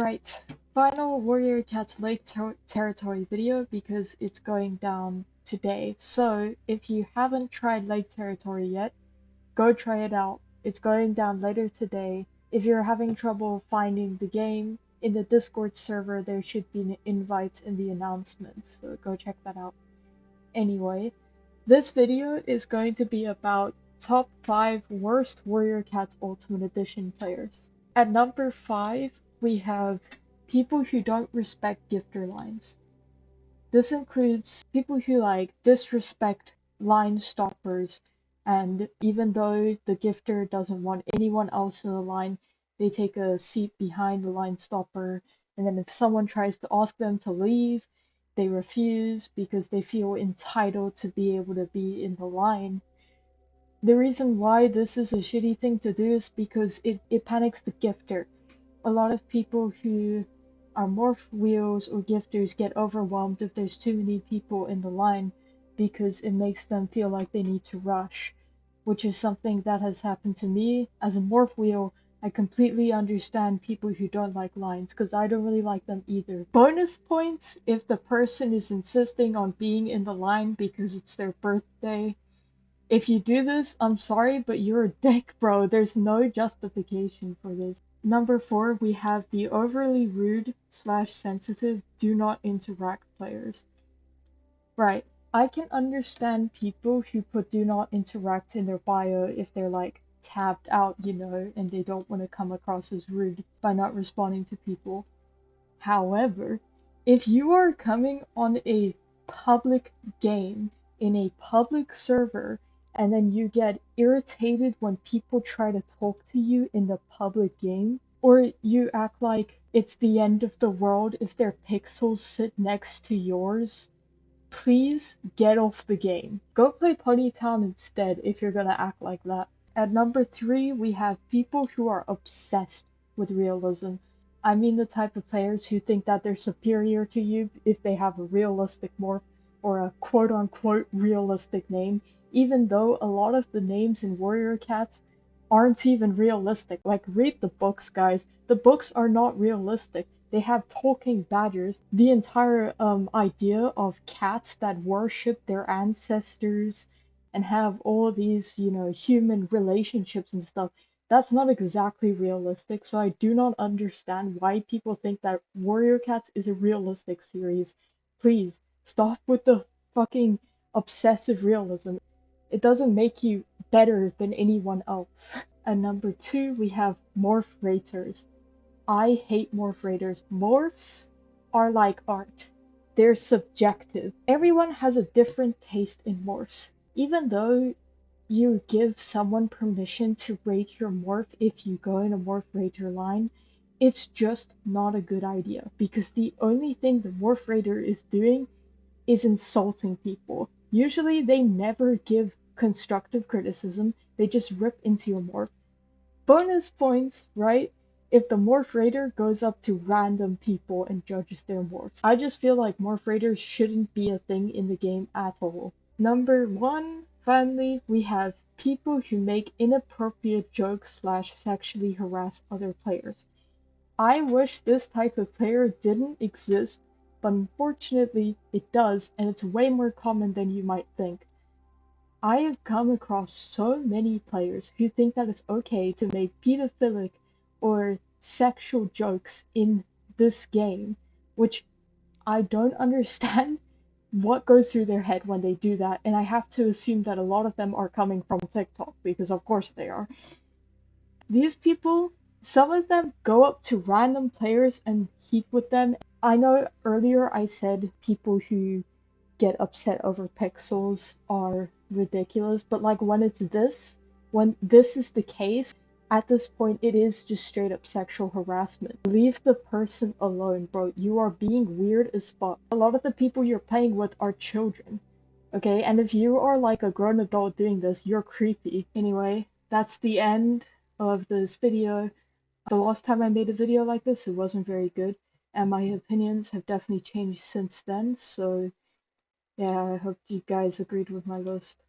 Alright, final Warrior Cats Lake Territory video because it's going down today. So, if you haven't tried Lake Territory yet, go try it out. It's going down later today. If you're having trouble finding the game, in the Discord server there should be an invite in the announcements, so go check that out. Anyway, this video is going to be about top 5 worst Warrior Cats Ultimate Edition players. At number 5, we have people who don't respect gifter lines. This includes people who disrespect line stoppers, and even though the gifter doesn't want anyone else in the line, they take a seat behind the line stopper, and then if someone tries to ask them to leave, they refuse because they feel entitled to be able to be in the line. The reason why this is a shitty thing to do is because it panics the gifter. A lot of people who are morph wheels or gifters get overwhelmed if there's too many people in the line because it makes them feel like they need to rush, which is something that has happened to me. As a morph wheel, I completely understand people who don't like lines because I don't really like them either. Bonus points if the person is insisting on being in the line because it's their birthday. If you do this, I'm sorry, but you're a dick, bro. There's no justification for this. Number 4, we have the overly rude / sensitive do not interact players. Right, I can understand people who put do not interact in their bio if they're tapped out, and they don't want to come across as rude by not responding to people. However, if you are coming on a public game in a public server and then you get irritated when people try to talk to you in the public game, or you act like it's the end of the world if their pixels sit next to yours, please get off the game. Go play Pony Town instead if you're gonna act like that. At number 3, we have people who are obsessed with realism. I mean the type of players who think that they're superior to you if they have a realistic morph or a quote-unquote realistic name, even though a lot of the names in Warrior Cats aren't even realistic. Read the books, guys. The books are not realistic. They have talking badgers. The entire idea of cats that worship their ancestors and have all these, human relationships and stuff, that's not exactly realistic, so I do not understand why people think that Warrior Cats is a realistic series. Please, stop with the fucking obsessive realism. It doesn't make you better than anyone else. At number 2, we have Morph Raters. I hate Morph Raters. Morphs are like art. They're subjective. Everyone has a different taste in morphs. Even though you give someone permission to rate your morph if you go in a morph rater line, it's just not a good idea because the only thing the morph rater is doing is insulting people. Usually they never give constructive criticism, they just rip into your morph. Bonus points, right? If the morph rater goes up to random people and judges their morphs. I just feel like morph raters shouldn't be a thing in the game at all. Number 1, finally, we have people who make inappropriate jokes / sexually harass other players. I wish this type of player didn't exist, but unfortunately it does, and it's way more common than you might think. I have come across so many players who think that it's okay to make pedophilic or sexual jokes in this game, which I don't understand what goes through their head when they do that, and I have to assume that a lot of them are coming from TikTok, because of course they are. These people, some of them go up to random players and heap with them. I know earlier I said people who get upset over pixels are ridiculous, but when this is the case, at this point it is just straight up sexual harassment. Leave the person alone, bro. You are being weird as fuck. A lot of the people you're playing with are children, okay? And if you are a grown adult doing this, you're creepy. Anyway, that's the end of this video. The last time I made a video like this, it wasn't very good, and my opinions have definitely changed since then, so yeah, I hope you guys agreed with my list.